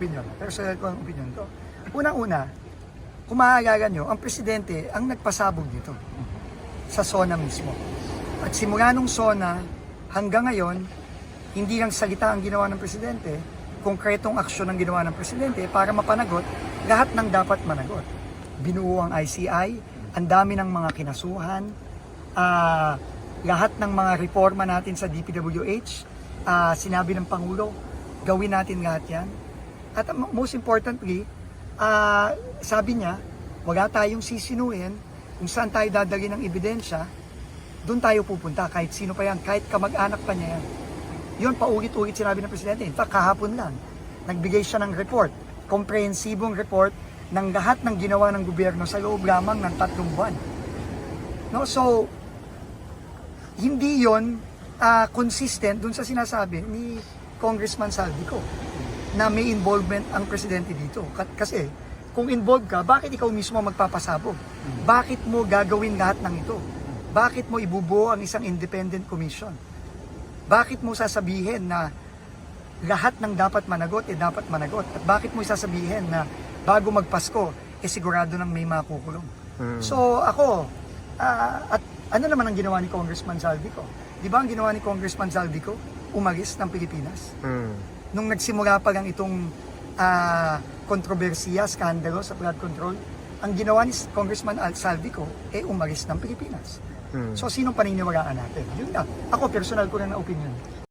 Opinion. Personal ko ang opinion ko. Unang-una, kung maaalala nyo, ang presidente ang nagpasabog dito sa SONA mismo. At simula nung SONA hanggang ngayon, hindi lang salita ang ginawa ng presidente, konkretong aksyon ang ginawa ng presidente para mapanagot lahat ng dapat managot. Binuo ang ICI, ang dami ng mga kinasuhan, lahat ng mga reforma natin sa DPWH, sinabi ng Pangulo, gawin natin lahat yan. At most importantly, sabi niya, wala tayong sisinuhin kung saan tayo dadali ng ebidensya, doon tayo pupunta kahit sino pa yan, kahit kamag-anak pa niya yan. Yun, paulit-ulit sinabi ng Presidente. In fact, kahapon lang, nagbigay siya ng report, komprehensibong report ng lahat ng ginawa ng gobyerno sa loob lamang ng 3 buwan. No? So, hindi yun consistent dun sa sinasabi ni Congressman Saldico na may involvement ang presidente dito. Kasi kung involved ka, bakit ikaw mismo magpapasabog? Bakit mo gagawin lahat ng ito? Bakit mo ibubuo ang isang independent commission? Bakit mo sasabihin na lahat ng dapat managot, dapat managot? At bakit mo sasabihin na bago magpasko, sigurado nang may makukulong? So ako, at ano naman ang ginawa ni Congressman Saldico? Di ba ang ginawa ni Congressman Saldico? Umalis ng Pilipinas. Nung nagsimula pa lang itong kontrobersiya, skandalo sa flood control, ang ginawa ni Congressman Saldico umalis ng Pilipinas. So, sinong paniniwalaan natin? Yun lang. Ako, personal ko lang na opinion.